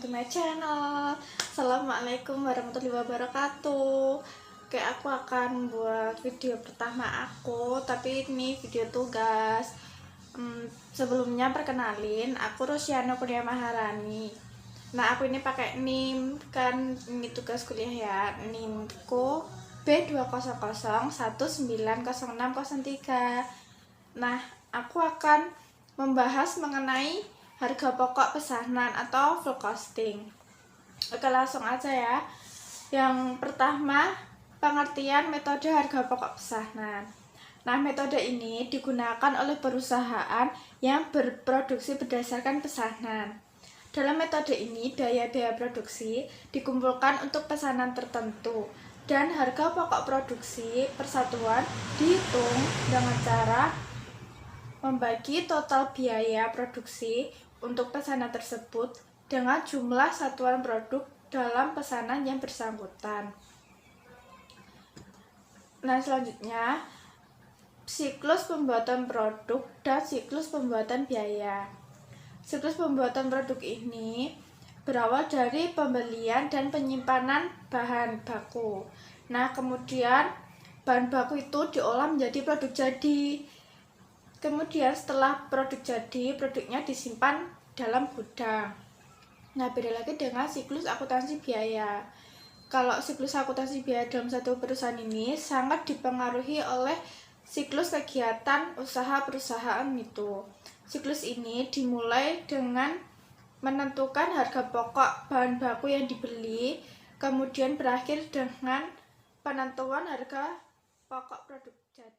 my channel. Assalamualaikum warahmatullahi wabarakatuh. Oke, aku akan buat video pertama aku, tapi ini video tugas. Sebelumnya perkenalin, aku Rosyana Kurnia Maharani. Nah, aku ini pakai NIM, kan ini tugas kuliah ya. NIMku B200190603. Nah, aku akan membahas mengenai harga pokok pesanan atau full costing. Oke, langsung aja ya. Yang pertama, pengertian metode harga pokok pesanan. Nah, metode ini digunakan oleh perusahaan yang berproduksi berdasarkan pesanan. Dalam metode ini, biaya-biaya produksi dikumpulkan untuk pesanan tertentu dan harga pokok produksi persatuan dihitung dengan cara membagi total biaya produksi untuk pesanan tersebut dengan jumlah satuan produk dalam pesanan yang bersangkutan. Nah, selanjutnya siklus pembuatan produk dan siklus pembuatan biaya. Siklus pembuatan produk ini berawal dari pembelian dan penyimpanan bahan baku. Nah, kemudian bahan baku itu diolah menjadi produk jadi. Kemudian setelah produk jadi, produknya disimpan dalam gudang. Nah, beda lagi dengan siklus akuntansi biaya. Kalau siklus akuntansi biaya dalam satu perusahaan ini sangat dipengaruhi oleh siklus kegiatan usaha perusahaan itu. Siklus ini dimulai dengan menentukan harga pokok bahan baku yang dibeli, kemudian berakhir dengan penentuan harga pokok produk jadi.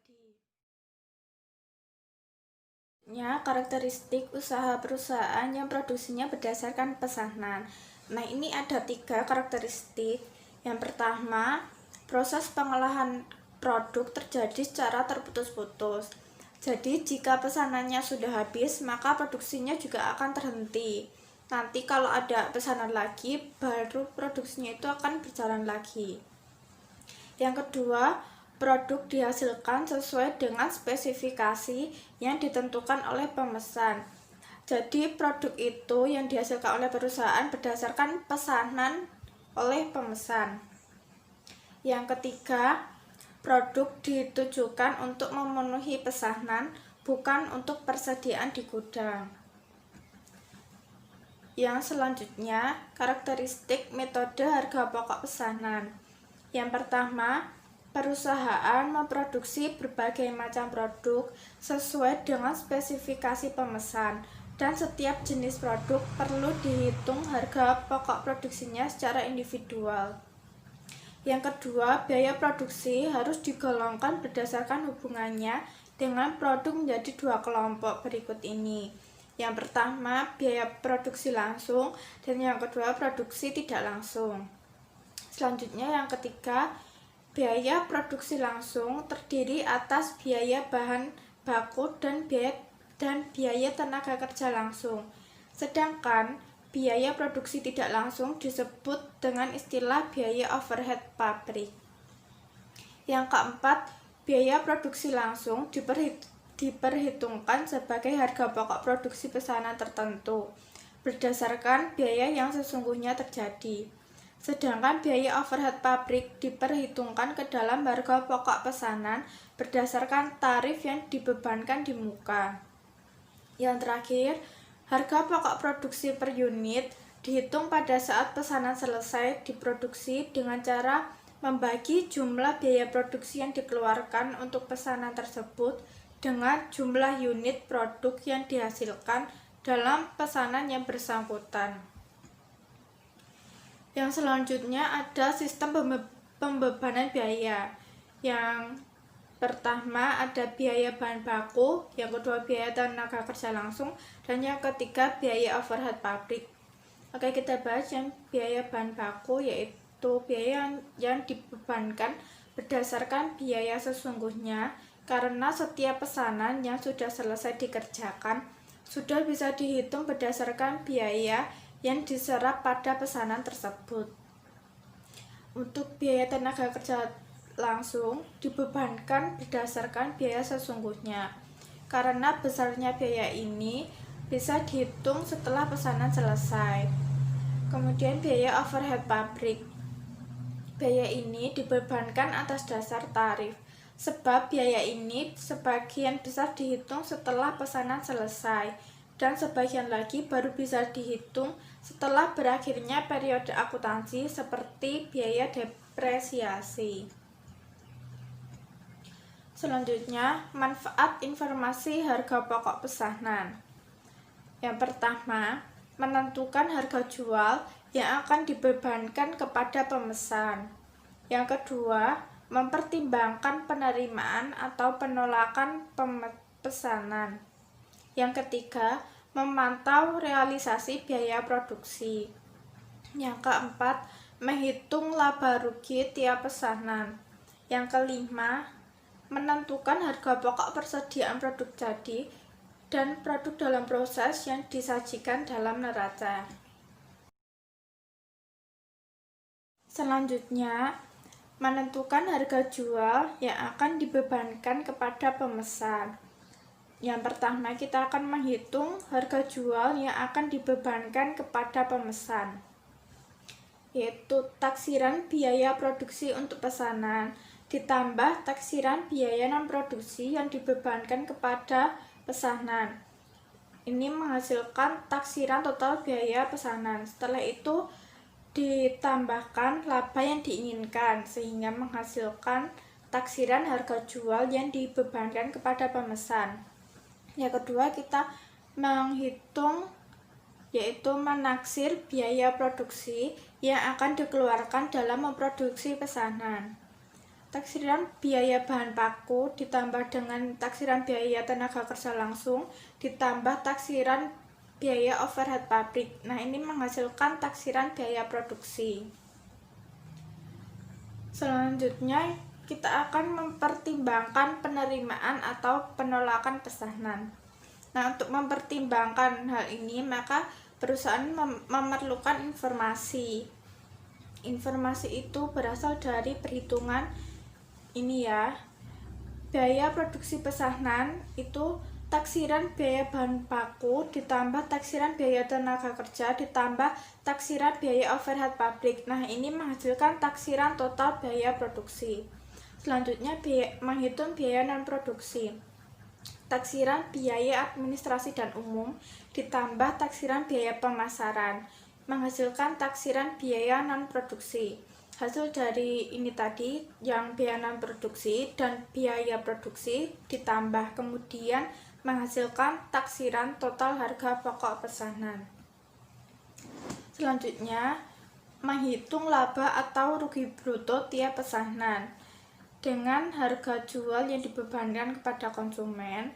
Karakteristik usaha perusahaan yang produksinya berdasarkan pesanan. Nah, ini ada 3 karakteristik. Yang pertama, proses pengolahan produk terjadi secara terputus-putus. Jadi, jika pesanannya sudah habis, maka produksinya juga akan terhenti. Nanti kalau ada pesanan lagi, baru produksinya itu akan berjalan lagi. Yang kedua, produk dihasilkan sesuai dengan spesifikasi yang ditentukan oleh pemesan. Jadi produk itu yang dihasilkan oleh perusahaan berdasarkan pesanan oleh pemesan. Yang ketiga, produk ditujukan untuk memenuhi pesanan, bukan untuk persediaan di gudang. Yang selanjutnya, karakteristik metode harga pokok pesanan. Yang pertama, perusahaan memproduksi berbagai macam produk sesuai dengan spesifikasi pemesan, dan setiap jenis produk perlu dihitung harga pokok produksinya secara individual. Yang kedua, biaya produksi harus digolongkan berdasarkan hubungannya dengan produk menjadi 2 kelompok berikut ini. Yang pertama, biaya produksi langsung, dan yang kedua, produksi tidak langsung. Selanjutnya, yang ketiga, biaya produksi langsung terdiri atas biaya bahan baku dan biaya tenaga kerja langsung. Sedangkan biaya produksi tidak langsung disebut dengan istilah biaya overhead pabrik. Yang keempat, biaya produksi langsung diperhitungkan sebagai harga pokok produksi pesanan tertentu berdasarkan biaya yang sesungguhnya terjadi. Sedangkan biaya overhead pabrik diperhitungkan ke dalam harga pokok pesanan berdasarkan tarif yang dibebankan di muka. Yang terakhir, harga pokok produksi per unit dihitung pada saat pesanan selesai diproduksi dengan cara membagi jumlah biaya produksi yang dikeluarkan untuk pesanan tersebut dengan jumlah unit produk yang dihasilkan dalam pesanan yang bersangkutan. Yang selanjutnya ada sistem pembebanan biaya. Yang pertama ada biaya bahan baku, yang kedua biaya tenaga kerja langsung, dan yang ketiga biaya overhead pabrik. Oke, kita bahas yang biaya bahan baku, yaitu biaya yang dibebankan berdasarkan biaya sesungguhnya, karena setiap pesanan yang sudah selesai dikerjakan sudah bisa dihitung berdasarkan biaya yang diserap pada pesanan tersebut. Untuk biaya tenaga kerja langsung dibebankan berdasarkan biaya sesungguhnya, karena besarnya biaya ini bisa dihitung setelah pesanan selesai. Kemudian biaya overhead pabrik. Biaya ini dibebankan atas dasar tarif, sebab biaya ini sebagian besar dihitung setelah pesanan selesai, dan sebagian lagi baru bisa dihitung setelah berakhirnya periode akuntansi seperti biaya depresiasi. Selanjutnya, manfaat informasi harga pokok pesanan. Yang pertama, menentukan harga jual yang akan dibebankan kepada pemesan. Yang kedua, mempertimbangkan penerimaan atau penolakan pesanan. Yang ketiga, memantau realisasi biaya produksi. Yang keempat, menghitung laba rugi tiap pesanan. Yang kelima, menentukan harga pokok persediaan produk jadi dan produk dalam proses yang disajikan dalam neraca. Selanjutnya, menentukan harga jual yang akan dibebankan kepada pemesan. Yang pertama, kita akan menghitung harga jual yang akan dibebankan kepada pemesan, yaitu taksiran biaya produksi untuk pesanan ditambah taksiran biaya non-produksi yang dibebankan kepada pesanan. Ini menghasilkan taksiran total biaya pesanan. Setelah itu ditambahkan laba yang diinginkan sehingga menghasilkan taksiran harga jual yang dibebankan kepada pemesan. Yang kedua, kita menghitung yaitu menaksir biaya produksi yang akan dikeluarkan dalam memproduksi pesanan. Taksiran biaya bahan baku ditambah dengan taksiran biaya tenaga kerja langsung ditambah taksiran biaya overhead pabrik. Nah, ini menghasilkan taksiran biaya produksi. Selanjutnya, kita akan mempertimbangkan penerimaan atau penolakan pesanan. Nah, untuk mempertimbangkan hal ini, maka perusahaan memerlukan informasi. Informasi itu berasal dari perhitungan ini ya. Biaya produksi pesanan itu taksiran biaya bahan baku ditambah taksiran biaya tenaga kerja ditambah taksiran biaya overhead pabrik. Nah, ini menghasilkan taksiran total biaya produksi. Selanjutnya, menghitung biaya non produksi. Taksiran biaya administrasi dan umum ditambah taksiran biaya pemasaran menghasilkan taksiran biaya non produksi. Hasil dari ini tadi yang biaya non produksi dan biaya produksi ditambah kemudian menghasilkan taksiran total harga pokok pesanan. Selanjutnya, menghitung laba atau rugi bruto tiap pesanan dengan harga jual yang dibebankan kepada konsumen.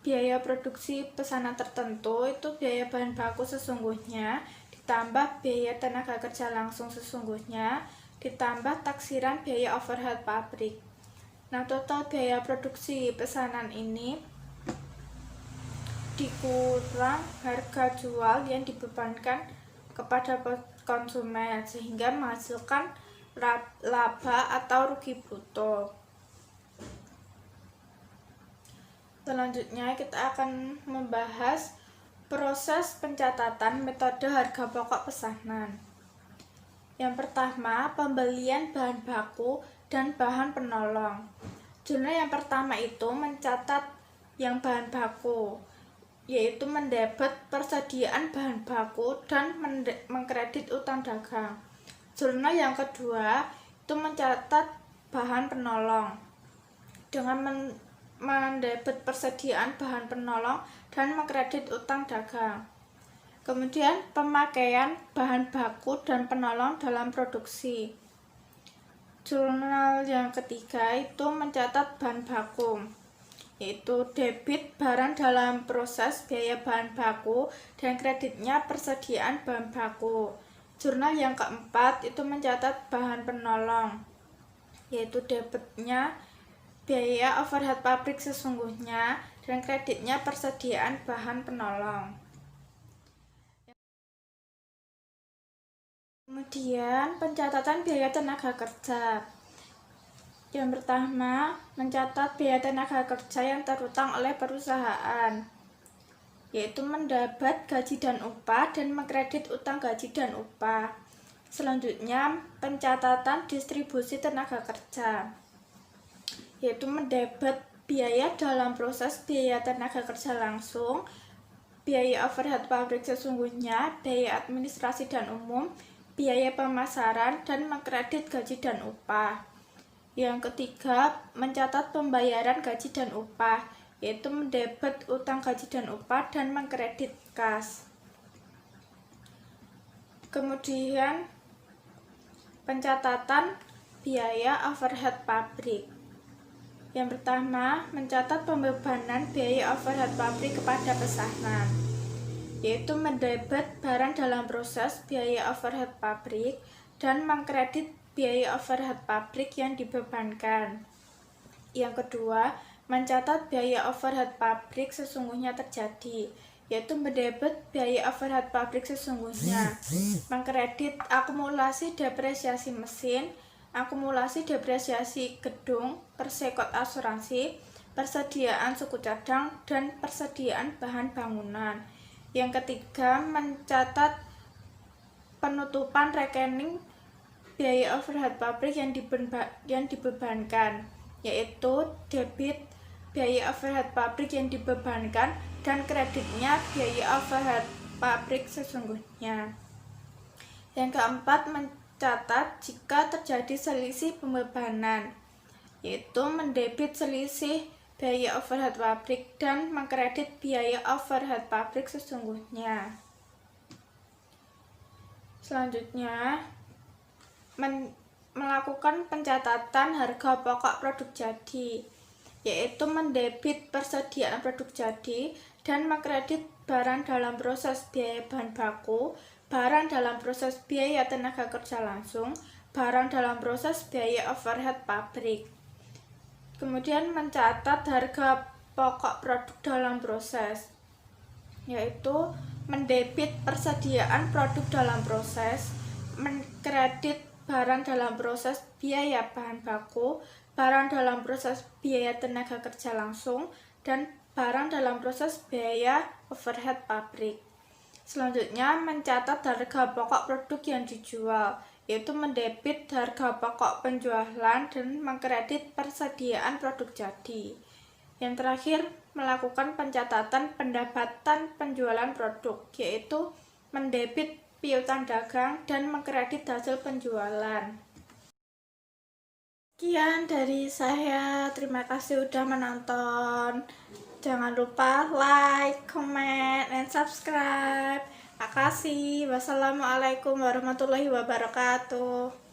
Biaya produksi pesanan tertentu itu biaya bahan baku sesungguhnya ditambah biaya tenaga kerja langsung sesungguhnya ditambah taksiran biaya overhead pabrik. Nah, total biaya produksi pesanan ini dikurang harga jual yang dibebankan kepada konsumen sehingga menghasilkan laba atau rugi bruto. Selanjutnya kita akan membahas proses pencatatan metode harga pokok pesanan. Yang pertama, pembelian bahan baku dan bahan penolong. Jurnal yang pertama itu mencatat yang bahan baku, yaitu mendebet persediaan bahan baku dan mengkredit utang dagang. Jurnal yang kedua itu mencatat bahan penolong dengan mendebet persediaan bahan penolong dan mengkredit utang dagang. Kemudian pemakaian bahan baku dan penolong dalam produksi. Jurnal yang ketiga itu mencatat bahan baku, yaitu debit barang dalam proses biaya bahan baku dan kreditnya persediaan bahan baku. Jurnal yang keempat itu mencatat bahan penolong, yaitu debitnya biaya overhead pabrik sesungguhnya dan kreditnya persediaan bahan penolong. Kemudian pencatatan biaya tenaga kerja. Yang pertama, mencatat biaya tenaga kerja yang terutang oleh perusahaan. yaitu mendebit gaji dan upah dan mengkredit utang gaji dan upah. Selanjutnya, pencatatan distribusi tenaga kerja, yaitu mendebit biaya dalam proses biaya tenaga kerja langsung, biaya overhead pabrik sesungguhnya, biaya administrasi dan umum, biaya pemasaran, dan mengkredit gaji dan upah. Yang ketiga, mencatat pembayaran gaji dan upah, yaitu mendebit utang gaji dan upah dan mengkredit kas. Kemudian, pencatatan biaya overhead pabrik. Yang pertama, mencatat pembebanan biaya overhead pabrik kepada pesanan, yaitu mendebit barang dalam proses biaya overhead pabrik dan mengkredit biaya overhead pabrik yang dibebankan. Yang kedua, mencatat biaya overhead pabrik sesungguhnya terjadi, yaitu mendebit biaya overhead pabrik sesungguhnya, mengkredit akumulasi depresiasi mesin, akumulasi depresiasi gedung, persekot asuransi, persediaan suku cadang, dan persediaan bahan bangunan. Yang ketiga, mencatat penutupan rekening biaya overhead pabrik yang dibebankan, yaitu debit biaya overhead pabrik yang dibebankan dan kreditnya biaya overhead pabrik sesungguhnya. Yang keempat, mencatat jika terjadi selisih pembebanan, yaitu mendebit selisih biaya overhead pabrik dan mengkredit biaya overhead pabrik sesungguhnya. Selanjutnya, melakukan pencatatan harga pokok produk jadi, yaitu mendebit persediaan produk jadi dan mengkredit barang dalam proses biaya bahan baku, barang dalam proses biaya tenaga kerja langsung, barang dalam proses biaya overhead pabrik. Kemudian mencatat harga pokok produk dalam proses, yaitu mendebit persediaan produk dalam proses, mengkredit barang dalam proses biaya bahan baku, barang dalam proses biaya tenaga kerja langsung, dan barang dalam proses biaya overhead pabrik. Selanjutnya, mencatat harga pokok produk yang dijual, yaitu mendebit harga pokok penjualan dan mengkredit persediaan produk jadi. Yang terakhir, melakukan pencatatan pendapatan penjualan produk, yaitu mendebit piutang dagang dan mengkredit hasil penjualan. Sekian dari saya, terima kasih sudah menonton. Jangan lupa like, comment, dan subscribe. Makasih. Wassalamualaikum warahmatullahi wabarakatuh.